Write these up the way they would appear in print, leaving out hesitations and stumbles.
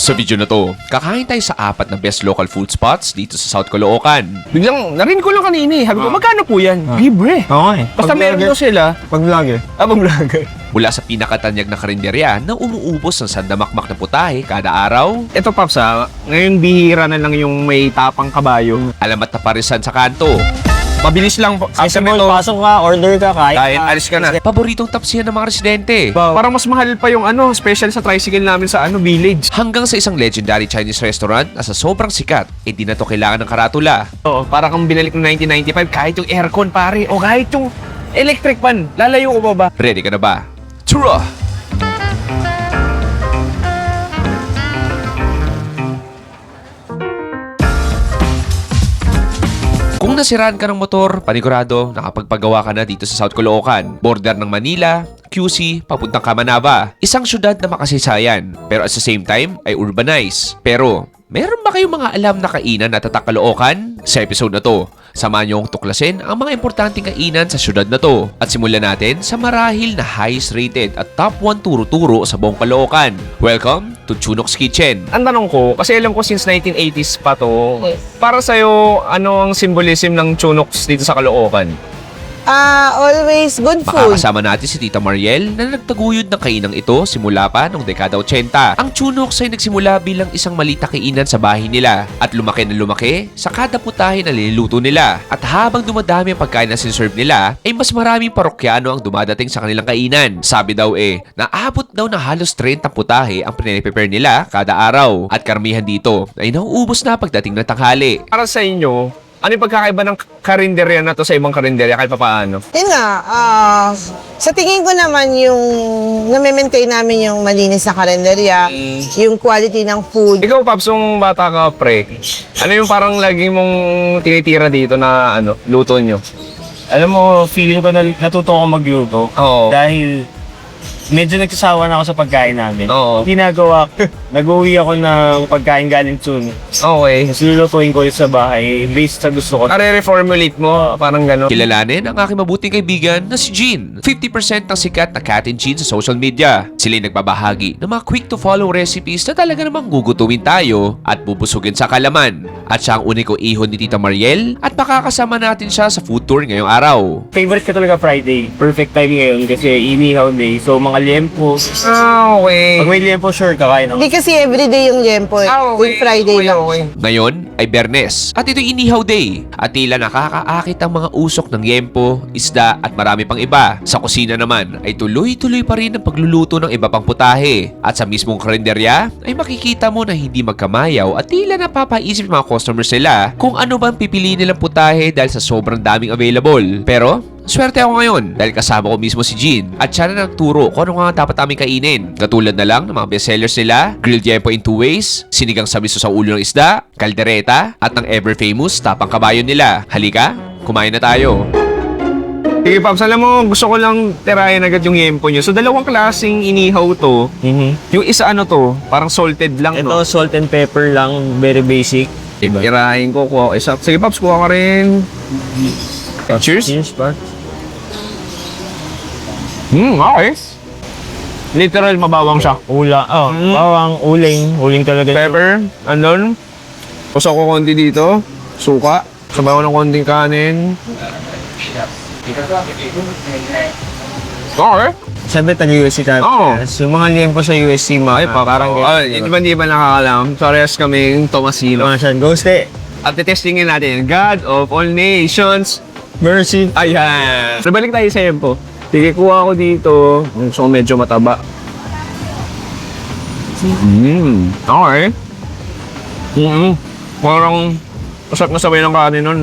Sa video na to, kakain tayo sa 4 na best local food spots dito sa South Caloocan. Biglang, narinig ko lang kanina eh. Sabi ko, magkano po yan? Libre. Oo nga eh. Basta meron daw sila. Pag vlogger. Abang vlogger. Mula sa pinakatanyag na karinderya na umuubos ng sandamakmak na putahe kada araw, Ito, Paps, ngayon bihira na lang yung may tapang kabayo. alamat na parisan sa kanto, Mabilis lang. After Accessible, nito, pasok ka, order ka, kain, alis ka na. paboritong tapsihan ng mga residente. Parang mas mahal pa yung special sa tricycle namin sa village. Hanggang sa isang legendary Chinese restaurant na sa sobrang sikat, di na to kailangan ng karatula. Oo, para kang binalik ng 1995, kahit yung aircon pare, o kahit yung electric fan, lalayo ko pa ba? Ready ka na ba? Tura! Kung nasiraan ka ng motor, panigurado, nakapagpagawa ka na dito sa South Caloocan. Border ng Manila, QC, papuntang Camanava. Isang syudad na makasaysayan, pero at the same time ay urbanized. Pero, meron ba kayong mga alam na kainan na tatak Caloocan? Sa episode na to, samahan niyo akong tuklasin ang mga importanteng kainan sa syudad na to. At simulan natin sa marahil na highest rated at top 1 turo-turo sa buong Caloocan. Welcome to Chunok's Kitchen. Ang tanong ko, kasi alam ko since 1980s pa to, para sa'yo, ano ang symbolism ng Chunoks dito sa Caloocan? Always good food. Makakasama natin si Tita Mariel na nagtaguyod ng kainang ito simula pa noong dekada 80. Ang Chunoks ay nagsimula bilang isang maliit na kainan sa bahay nila at lumaki na lumaki sa kada putahe na niluluto nila. At habang dumadami ang pagkain na sinserve nila, ay mas maraming parokyano ang dumadating sa kanilang kainan. Sabi daw naabot daw na halos 30 putahe ang pinipprepare nila kada araw. At karamihan dito ay nauubos na pagdating ng tanghali. Para sa inyo, ano yung pagkakaiba ng karinderya na to sa ibang karinderya kahit pa paano? Yun nga, sa tingin ko naman yung nami-maintain namin yung malinis na kalendarya, yung quality ng food. Ikaw, Paps, yung bata ka, pre, ano yung parang lagi mong tinitira dito na luto nyo? Alam mo, feeling ko na natuto ako magluto. Oo. Dahil medyo nagsasawa na ako sa pagkain namin. Oo. Ginagawa ko, nag-uwi ako ng pagkain galing Chun. Okay. Tapos lulutuin ko ulit sa bahay based sa gusto ko. Reformulate mo, parang gano'n. Kilalanin ang aking mabuting kaibigan na si Jean. 50% ng sikat na cat and Jean sa social media. Sila'y nagbabahagi ng mga quick-to-follow recipes na talaga namang gugutuin tayo at bubusugin sa kalaman. At siya ang uniko ihon ni Tita Mariel at makakasama natin siya sa food tour ngayong araw. Favorite ko talaga Friday. Perfect time ngayon kasi inihaw day. So mga liempo. Okay. Pag may liempo, sure kakain ako. Hindi kasi everyday yung liempo eh. Yung Friday lang. Ngayon ay Bernes at ito'y inihaw day at tila nakakaakit ang mga usok ng yempo, isda at marami pang iba. Sa kusina naman ay tuloy-tuloy pa rin ang pagluluto ng iba pang putahe at sa mismong karinderya ay makikita mo na hindi magkamayaw at tila napapaisip ng mga customers nila kung ano bang pipiliin nilang putahe dahil sa sobrang daming available. Pero swerte ako ngayon dahil kasama ko mismo si Jean at siya na nagturo kung ano nga dapat namin kainin. Katulad na lang ng mga bestsellers nila, grilled yempo in 2 ways, sinigang sabiso sa ulo ng isda, kaldereta, at ang ever-famous tapang kabayo nila. Halika, kumain na tayo. Sige, Paps, alam mo, gusto ko lang tirayan agad yung yempo nyo. So, dalawang klaseng inihaw to. Yung isa to, parang salted lang, Ito, no? salt and pepper lang, very basic. Tirahin ko, kuha ko isa. Sige, Paps, kuha ka rin. Cheers. Cheers, pa. Okay. Literal, mabawang siya. Bawang, uling talaga. Pepper, andun. Puso ko konti dito. Suka. Sabaw ng konting kanin. Okay. Siyempre, taga-USC tayo. Oo. So, mga liempo sa USC, parang Hindi ba nakakalam? Parehas kaming Tomasino. Masan, Ghoste, At testingin natin, God of all nations. Mercy. Ayan. So, balik tayo sa yempo. Sige, kuha ako dito. So, medyo mataba. Okay. Parang masarap na sabay ng kanin nun.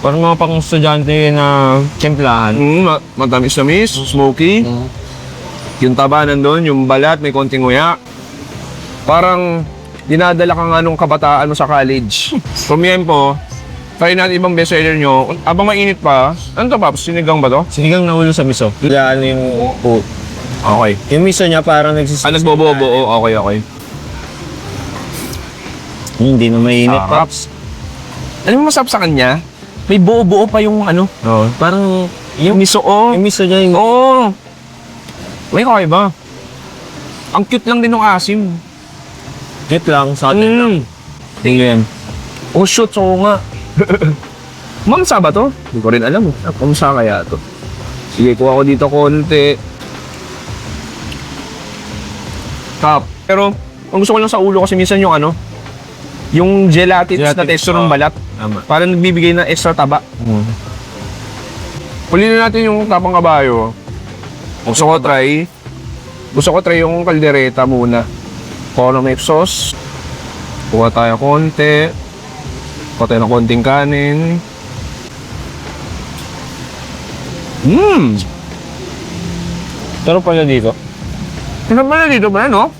Parang mga pang estudyante na timplahan. Matamis-tamis, smoky. Yung taba nandun, yung balat, may konting nguya. Parang dinadala ka nga nung kabataan mo sa college. From yempo, try natin ibang bestseller nyo. Abang mainit pa, ano to, Paps? Sinigang ba to? Sinigang na ulo sa miso. Ano yung po. Okay. Yung miso niya parang nagsisimula. Nagbobo-buo. Okay. Hindi na mainit, Sarap. Paps. Ano yung masarap sa kanya? May buo-buo pa yung Oo. Parang yung miso, yung miso niya yung... Oo. May kakaiba. Ang cute lang din ng asim. Get lang, sa Tingnan. Oh, shoot. Oo nga. Mamsa ba to? Hindi ko rin alam. Mamsa kaya to. Sige, kuha ko dito konti. Top. Pero, ang gusto ko lang sa ulo kasi minsan yung ano, yung gelatin na Gelatin, texture ng balat. Tama. Parang nagbibigay ng extra taba. Huli na natin yung tapang kabayo. Gusto ko try yung kaldereta muna. Kuha ng may sauce. Kuha tayo konti. Kuha tayo ng konting kanin. Pero pala dito. Tingnan mo na dito ba, no?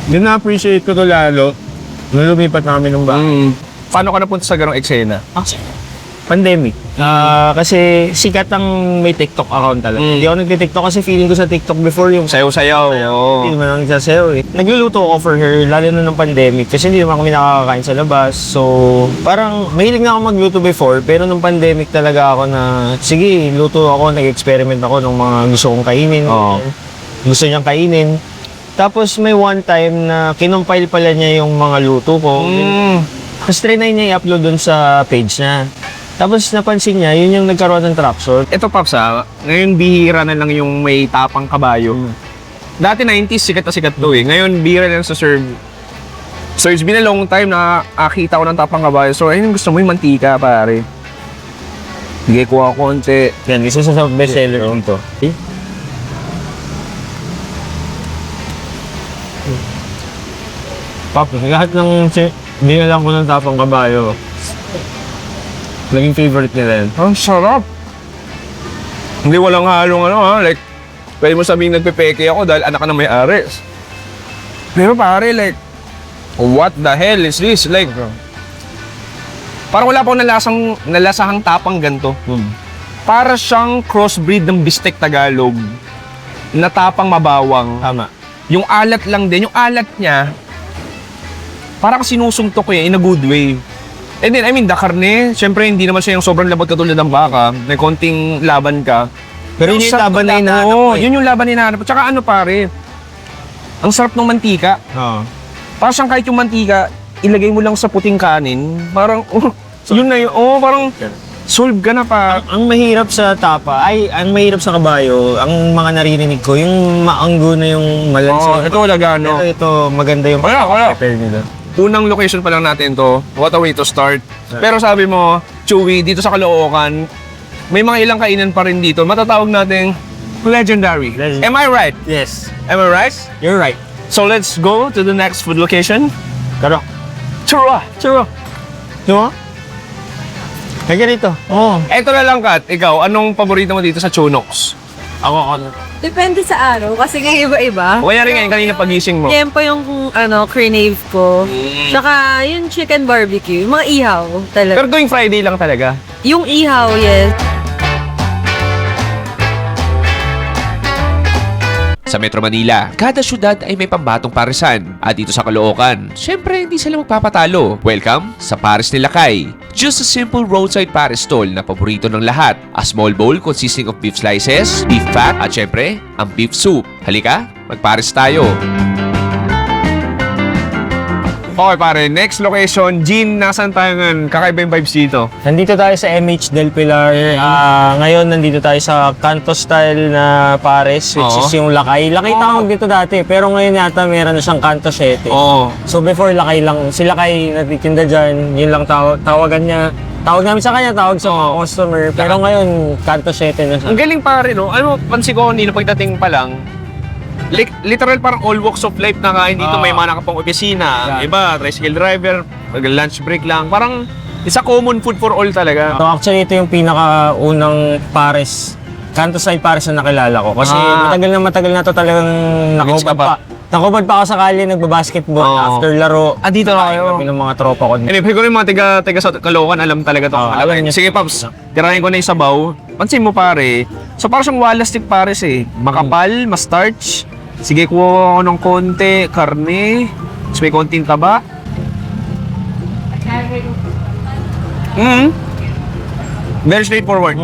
Yun na-appreciate ko to lalo. Nung lumipat namin ng bahay. Paano ka napunta sa ganong eksena? Pandemic. Kasi sikat ang may TikTok account talaga. Hindi ako nagti-TikTok kasi feeling ko sa TikTok before yung Sayaw-sayaw. Hindi naman ako nagsasayaw eh. Nagluluto ako for her, lalo na ng pandemic, kasi hindi naman kami nakakakain sa labas. So, parang mahilig na ako magluto before, pero nung pandemic talaga ako na, sige, luto ako, nag-experiment ako ng mga gusto kong kainin. Oo. Gusto niyang kainin. Tapos may one time na kinumpile pala niya yung mga luto ko. Tapos trinay niya i-upload dun sa page niya. Tapos napansin niya, yun yung nagkaroon ng traction. Ito, Paps, ngayon bihira na lang yung may tapang kabayo. Dati 90s, sikat na sikat to eh. Ngayon, bihira na lang sa serve. So, it's been a long time na akita ko ng tapang kabayo. So, ayun yung gusto mo yung mantika, pare. Sige, kuha ko konti. Yan, isa sa bestseller nito. Pop, lahat ng dinalang ko ng tapang kabayo. Naging favorite nila yun. Ang sarap. Hindi walang halong ano ha. Like, pwede mo sabihin nagpepeke ako dahil anak ka na may-ari. Pero pare, like, what the hell is this? Like, parang wala pa akong nalasahang tapang ganito. Para siyang crossbreed ng bistek Tagalog na tapang mabawang. Tama. Yung alat lang din, yung alat niya, parang sinusuntok ko in a good way. And then, I mean, the karne, syempre hindi naman siya yung sobrang labot katulad ng baka, may konting laban ka. Pero yun yung sarap laban ng na hinahanap Oo, mo eh. yun yung laban na hinahanap. Tsaka ano pare, ang sarap ng mantika. Oo. Parang siyang kahit yung mantika, ilagay mo lang sa puting kanin, parang, yun na yun, parang solve ka na pa. Ang mahirap sa tapa, ang mahirap sa kabayo, ang mga naririnig ko, yung maanggo na yung malansa. Ito talaga, no? Pero ito, maganda yung Kaya. prepare nila. Unang location pa lang natin to, what a way to start. Pero sabi mo, Chewy, dito sa Caloocan, may mga ilang kainan pa rin dito. Matatawag nating legendary. Am I right? Yes, Am I right? you're right. So let's go to the next food location. Karo. Churra! Churro. Diba? Kaya rito. Oo. Eto na lang, Kat. Ikaw, anong paborito mo dito sa Chunox? Ako. Depende sa araw, kasi nga iba-iba. O kaya rin ngayon, kanina pagising mo. Yan po yung crave ko. Tsaka yung chicken barbecue, yung mga ihaw talaga. Pero tuwing Friday lang talaga. Yung ihaw, yes. Sa Metro Manila, kada syudad ay may pambatong parisan. At dito sa Caloocan, syempre hindi sila magpapatalo. Welcome sa Paris ni Lakay. Just a simple roadside Paris stall na paborito ng lahat. A small bowl consisting of beef slices, beef fat, at syempre, ang beef soup. Halika, mag-Paris tayo. Okay pare, next location. Jean, nasan tayo ngayon? Kakaiba yung vibes dito. Nandito tayo sa MH Del Pilar. Ngayon, nandito tayo sa Canto style na Pares, which Oo. is yung Lakay. Lakay tawag dito dati, pero ngayon yata meron na siyang Canto 7. Oo. So before Lakay lang, si Lakay natitinda dyan, yun lang tawagan niya. Tawag namin sa kanya, tawag sa mga customer. Pero ngayon, Canto 7 na siya. Ang galing pare, no? Ano, pansin ko kanina pagdating pa lang, literal parang all walks of life na kain dito. May mga nakapang opisina, Yeah. iba, tricycle driver, lunch break lang. Parang isa common food for all talaga. So actually, ito yung pinakaunang Pares, Canto style Pares na nakilala ko. Kasi matagal na to talagang Nag-gets ka pa? nakubad pa ako sa kalye, nagbabasketball Oo. after laro. Dito na kayo. Kami ng mga tropa ko. Anyway, ko rin mga taga sa Caloocan, alam talaga to. alam niya. Sige, Paps, tirahin ko na yung sabaw. Pansin mo, pare. So, parang siyang wala stick, pares eh. Makapal, ma-starch. Sige, kuha ako ng konti, karne. Tapos may konting taba. Very straightforward.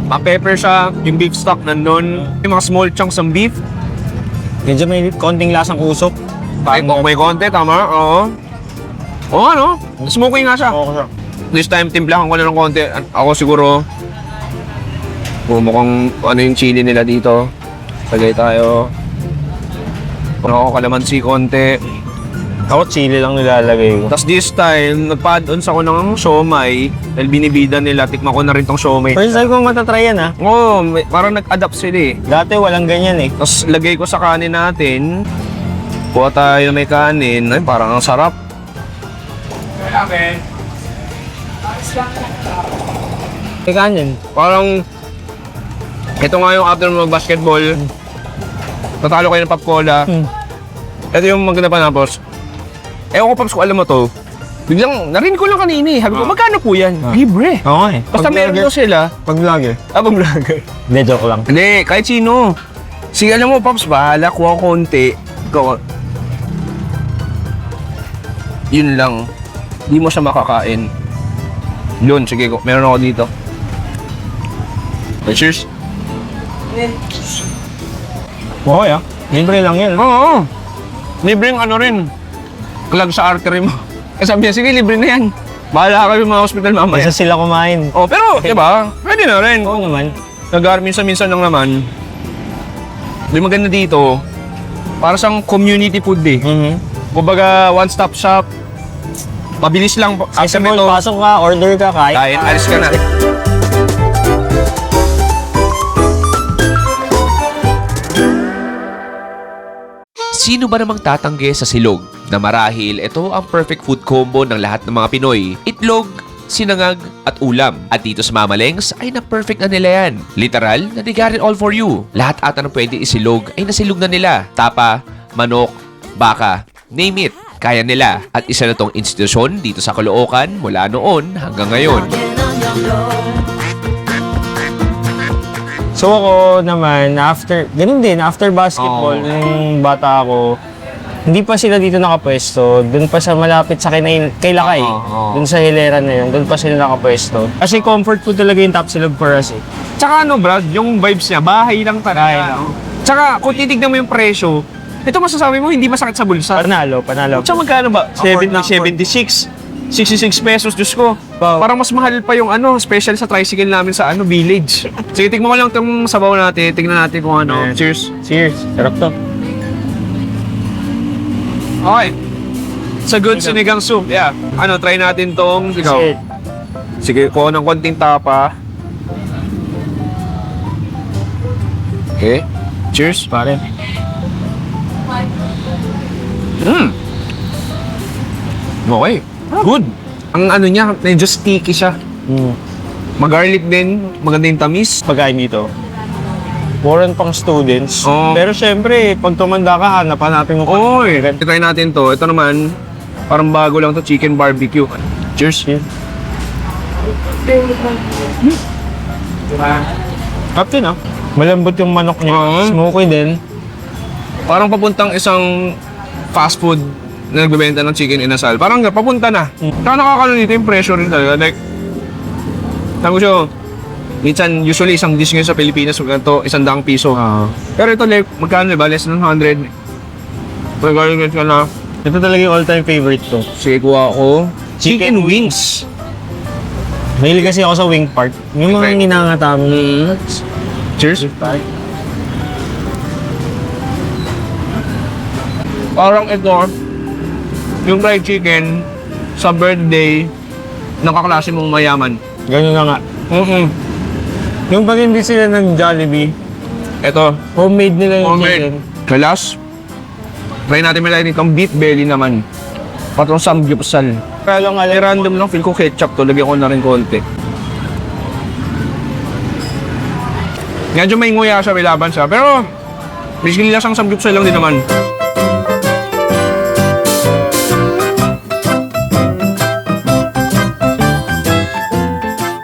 Ma-pepper siya, yung beef stock nandun. Yung mga small chunks ng beef. Medyo may konting lasang usok. May konti, tama? Oo. Oo, ano? Smoky nga siya. Oo, sir. This time, timplahan ko na ng konti. Ako siguro, mukhang ano yung chili nila dito. Tagay tayo. Ako kalamansi konti. Ako chili lang nilalagay ko. Tapos this time, nagpa-add-ons ako ng siomay. Dahil binibida nila, tikman ko na rin tong siomay. First time ko matatry yan, ha? Oo, parang nag-adapt sila eh. Dati walang ganyan, eh. Tapos lagay ko sa kanin natin. Kuha tayo may kanin. Ay, parang ang sarap. May kanin. Parang, ito nga yung after mag-basketball. Tatalo kayo ng pop cola. Ito yung maganda pa tapos. Ewan ko, Paps, kung alam mo to. Biglang, narinig ko lang kanina eh. Sabi ko, magkano po yan? Libre. Oo, eh. Basta meron daw sila. Pag-vlogger. Pag-vlogger. Hindi, joke lang. Hindi, kahit sino. Sige, alam mo, Paps, bahala, kuha ko konti. Ikaw, yun lang. Di mo siya makakain. Yun, sige, meron ako dito. Cheers. Okay, ah. Libre lang yan. Oo. Libreng ano rin. Clog sa artery mo. Kasi sabi niya, sige, libre na yan. Bahala kayo mga hospital mamaya. Isa sila kumain. Oh, pero, di ba? Pwede na rin. Oo naman. Minsan-minsan lang naman. Yung maganda dito, para sang community food eh. Kumbaga, one-stop shop. Mabilis lang. After Accessible, nito, pasok ka, order ka, kain. kahit alis ka na. Sino ba namang tatanggi sa silog na marahil ito ang perfect food combo ng lahat ng mga Pinoy? Itlog, sinangag at ulam. At dito sa Mama Lengs ay na-perfect na nila yan. Literal, na they got it all for you. Lahat ata ng pwede isilog ay nasilog na nila. Tapa, manok, baka, name it. Kaya nila. At isa na tong institusyon dito sa Caloocan mula noon hanggang ngayon. So ako naman, ganun din, after basketball, nung bata ako, hindi pa sila dito nakapwesto. Doon pa sa malapit sa kay Lakay. Doon sa hilera na yun, doon pa sila nakapwesto. Kasi comfort food talaga yung top silog for us eh. Tsaka ano, Brad, yung vibes niya, bahay lang talaga. Tsaka, kung titignan mo yung presyo, ito masasabi mo, hindi masakit sa bulsa. Panalo. Tsaka magkano ba? 76. 66 pesos, Diyos ko. Wow. Parang mas mahal pa yung ano, special sa tricycle namin sa ano, village. Sige, tignan mo lang itong sabaw natin. Tignan natin kung ano. Yeah. Cheers. Cheers. Sarap to. Okay. It's a good sinigang soup. Yeah. Ano, try natin tong ikaw. Cheers. Sige, kuha ng konting tapa. Okay. Cheers. Pare. Okay. Good. Ang ano niya, medyo sticky siya. Mag-garlic din, maganda yung tamis. Pagkain dito. Foreign pang students. Oo. Pero syempre, pag tumanda ka, hanapin mo pa. Oy, try natin to. Ito naman, parang bago lang to, chicken barbecue. Cheers. Cheers. Captain, ah. Malambot yung manok niya. Oo. Smoky din. Parang papuntang isang fast food na nagbebenta ng chicken inasal. Parang papunta na. Saka nakakano dito yung pressure rin talaga. Like, sabi ko siya, minsan, usually isang dish ngayon sa Pilipinas, ito, 100 piso. Pero ito, like, magkano ba? Less than 100. Pag-garlic ka na. Ito talaga yung all-time favorite ko. Sige, kuha ako. Chicken wings. Mahilig kasi ako sa wing part. Yung mga Okay. ninangata mo. Cheers. Parang ito, yung fried chicken sa birthday ng kaklase mong mayaman. Ganun na nga. Yung pag hindi sila ng Jollibee, Ito, homemade nila yung chicken. homemade. Kalas, try natin may itong beef belly naman. Patrong samgyupsal. Kaya lang Ay, random lang, feel ko ketchup to. Lagyan ko na rin konti. Medyo may nguya siya, may laban siya. Pero, basically lasang samgyupsal lang din naman.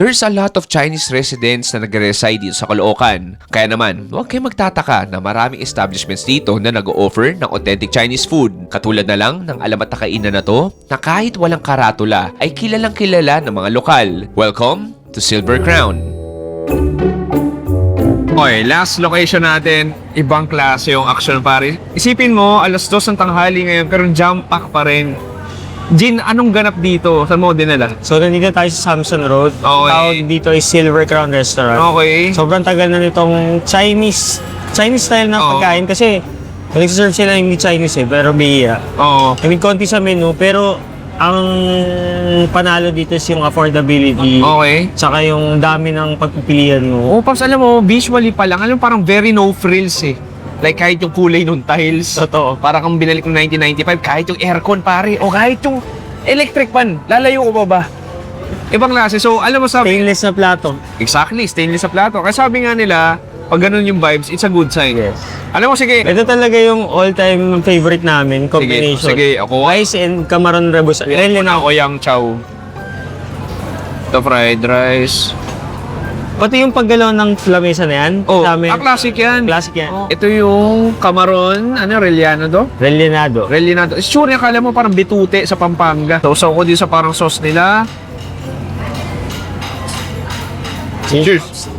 There's a lot of Chinese residents na nagre-reside dito sa Caloocan. Kaya naman, huwag kayong magtataka na maraming establishments dito na nag-o-offer ng authentic Chinese food. Katulad na lang ng alamat na kainan na to na kahit walang karatula ay kilalang kilala ng mga lokal. Welcome to Silver Crown. Okay, last location natin, ibang klase yung action pare. Isipin mo, 2:00 ng tanghali ngayon, pero jam pack pa rin. Jin, anong ganap dito? Saan mo dinala? So, nandito tayo sa Samson Road. Okay. Tawag dito is Silver Crown Restaurant. Okay. Sobrang tagal na nitong Chinese style na Oo. pagkain kasi nagsiserve sila hindi Chinese pero biya. Oo. I mean, konti sa menu pero ang panalo dito is yung affordability. Okay. Tsaka yung dami ng pagpipilian mo. Oh, Pops, alam mo, visually pa lang, alam mo, parang very no frills eh. Like kahit yung kulay ng tiles. Totoo. Para kang binalik ng 1995, kahit yung aircon pare, o kahit yung electric fan, lalayo ko pa ba? Ibang klase. So, alam mo sabi, Stainless na plato. exactly, stainless sa plato. Kaya sabi nga nila, pag ganun yung vibes, it's a good sign. Yes. Alam mo, sige. Ito talaga yung all-time favorite namin combination. Sige, ako. Rice and camaron rebus. Really na ako yung chow. Ito fried rice. Pati yung paggalaw ng lamesa na yan. Oh, dami. classic yan. Classic yan. Ito yung camaron, Relliano to? Rellenado. Rellinado. Sure, akala mo parang bitute sa Pampanga. Sausaw ko din sa parang sauce nila. Cheers!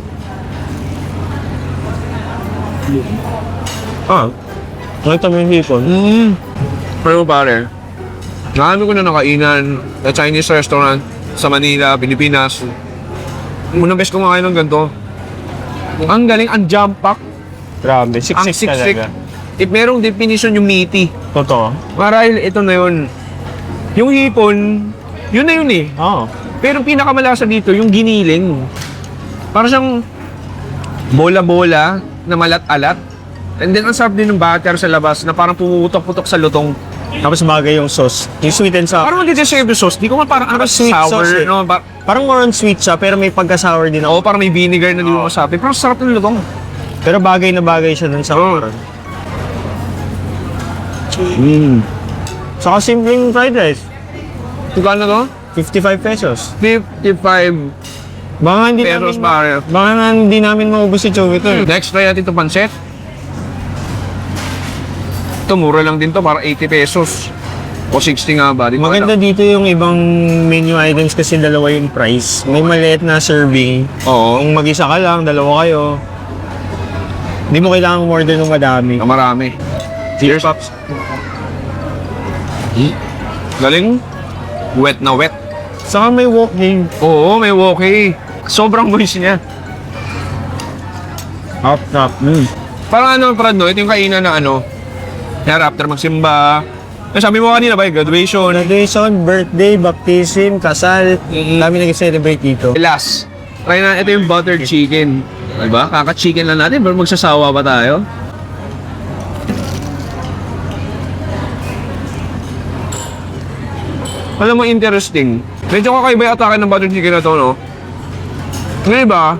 Ah, Nakita mo yung hipon. pero pare, marami ko na nakainan sa Chinese restaurant sa Manila, Pilipinas. Unang best kumakain ng ganito. Ang galing, ang jump pack. Grabe. Ang Siksik siksik. talaga. If merong definition yung meaty. Totoo. Marahil ito na yun. Yung hipon, yun na yun eh. Oo. Pero yung pinakamalasa dito, yung giniling. Parang siyang bola-bola na malat-alat. And then, ang sarap din ng batter sa labas na parang pumuputok-putok sa lutong. Tapos bagay yung sauce. Yung sweet and sour. Parang hindi-deserve yung sauce. Di ko man parang Parang sweet sour. sauce eh. No? Parang more on sweet siya, pero may pagka-sour din Oo, ako. parang may vinegar na di mo masabi. Pero sarap ng lutong. Pero bagay na bagay siya dun sa Oo. karon. Saka simpleng fried rice. Tukal na to? 55 pesos. 55 Baka hindi pesos namin, pare. baka nga hindi namin maubos si Joey ito. Next, try natin ito pancet. Ito, mura lang din to. Para 80 pesos. O 60 nga ba? Di ko Maganda alam. dito yung ibang menu items kasi dalawa yung price. May maliit na serving. Oo. Kung mag-isa ka lang, dalawa kayo. Hindi mo kailangang order ng madami. Ang marami. Cheers, Pops. Galing. Wet na wet. Saka may walking. Oo, may walkie. Sobrang moist niya. Up top. Parang ano, Brad, no? Ito yung kainan na ano. Kaya after magsimba. Sabi mo kanina ba, graduation. Graduation, birthday, baptism, kasal. Dami nag-celebrate dito. Last, try na, ito yung buttered chicken. Diba? Kaka-chicken lang natin, pero magsasawa pa tayo. Alam mo, interesting. Medyo kakaiba yung atake ng buttered chicken na to, no? Ngayon ba,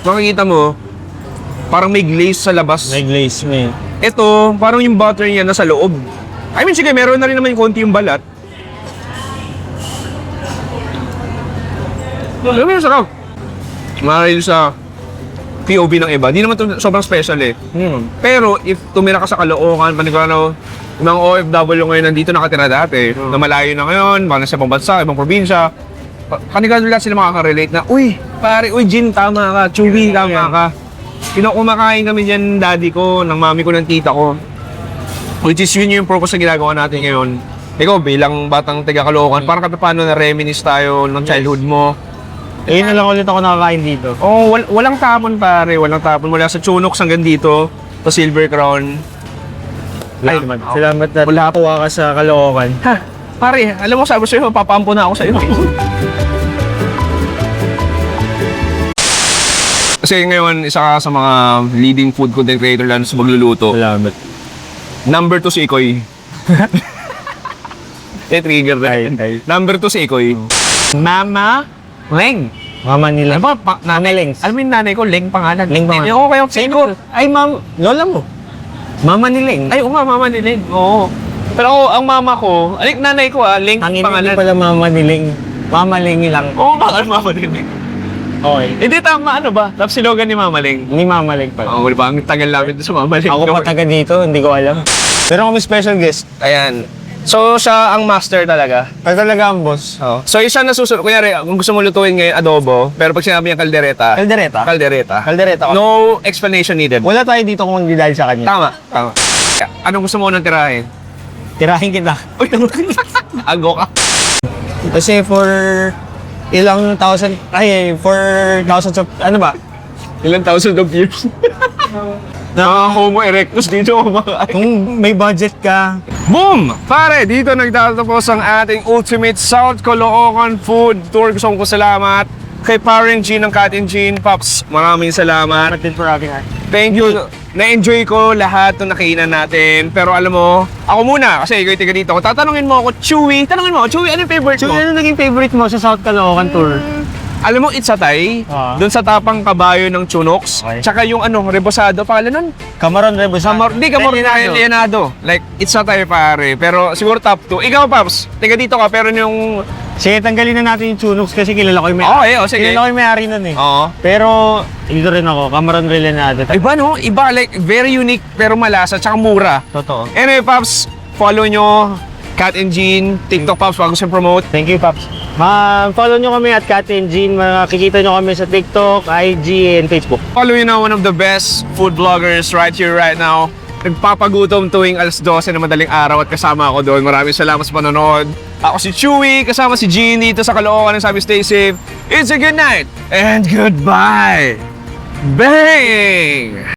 makikita mo, parang may glaze sa labas. May glaze, may. Ito, parang yung butter niya nasa loob. I mean, sige, meron na rin naman yung konti yung balat. Alam mo yung sarap. Marahil sa POV ng iba. Di naman to sobrang special eh. Pero if tumira ka sa Caloocan, Panigurado, yung mga OFW ngayon nandito nakatira dati, na malayo na ngayon, mga nasa ibang bansa, ibang probinsya, Panigurado lahat sila makaka-relate na, uy, pare, uy, Jin, tama ka, Chewy, tama ka. Kumakain kami dyan, daddy ko, ng mami ko, ng tita ko. Which is yun yung purpose na ginagawa natin ngayon. Ikaw, bilang batang taga Caloocan, parang kahit paano na-reminisce tayo ng childhood mo. Ayun na lang ulit ako nakakain dito. Oh, walang tapon pare, walang tapon. Mula sa Chunox hanggang dito, sa Silver Crown. Salamat. Salamat na Wala tuwa ka sa Caloocan. Ha, pare, alam mo, sabi sa'yo, papampo na ako sa'yo. Kasi ngayon, isa ka sa mga leading food content creator lang sa magluluto. Salamat. Number 2 si Ikoy. Trigger na. Ay. Number 2 si Ikoy. Mama Leng. Mama nila. Ano ba? Nanay Lengs. Alam mo yung nanay ko, Leng pangalan. Leng pangalan. Oo, kayo, siguro. Ay, lola mo. Mama ni Leng. Ay, oo nga, mama ni Leng. Oo. Pero ako, ang mama ko, nanay ko Leng Ang pangalan. hindi pala mama ni Leng. Mama Leng lang. Oo, bakal mama ni Leng. Okay. Hindi tama, ano ba? Tapos silogan ni Mama Leng. Ni Mama Leng pala. Oo, diba? Ang tagal namin doon sa Mama Leng. Ako pa taga dito, hindi ko alam. Pero kami special guest. Ayan. So, siya ang master talaga. Kaya talaga ang boss. Oh. So, isa na susunod. Kunyari, kung gusto mo lutuin ngayon adobo, pero pag sinabi yung kaldereta, Kaldereta? kaldereta. Kaldereta. No explanation needed. Wala tayo dito kung hindi dahil sa kanya. Tama, tama. Anong gusto mo nang tirahin? Tirahin kita. Ago ka. Kasi for ilang thousand, for thousands of, ano ba? Ilang thousand of years. Mga Homo erectus dito. Kung may budget ka, Boom! Pare, dito nagtatapos ang ating Ultimate South Caloocan Food Tour. Gusto kong salamat kay Parang Jean ng Cat and Jean. Pops, maraming salamat. natin for having us. Thank you. Na-enjoy ko lahat ng nakainan natin. Pero alam mo, ako muna, kasi ikaw yung tiga dito. Kung tatanungin mo ako, Chewy, tanungin mo, Chewy, ano yung favorite So, mo? ano naging favorite mo sa South Caloocan Tour? Alam mo, Itsatay, doon sa tapang kabayo ng Chunox, Okay. tsaka yung rebosado, pangalan nun? Camaron Rebusado. Hindi, Leonardo. Like, Itsatay pare. Pero siguro top 2. Ikaw, Paps, tiga dito ka, pero yung... Sige, tanggalin na natin yung Chunox kasi kilala ko yung may-ari. Okay, sige. Kilala ko yung may-ari nun eh. Oo. Pero, dito rin ako, Camaron Relenado. Iba, no? Iba, like, very unique, pero malasa, tsaka mura. Totoo. Anyway, Paps, follow nyo Cat and Jean, TikTok, Paps, bago siya promote. Thank you, Paps. Follow nyo kami at Cat and Jean. Makikita nyo kami sa TikTok, IG, and Facebook. Follow nyo na one of the best food bloggers right here, right now. Nagpapagutom tuwing alas 12 na madaling araw at kasama ako doon. Maraming salamat sa panonood. Ako si Chewy, kasama si Jean dito sa Caloocan. Sabi, stay safe. It's a good night and goodbye. Bang!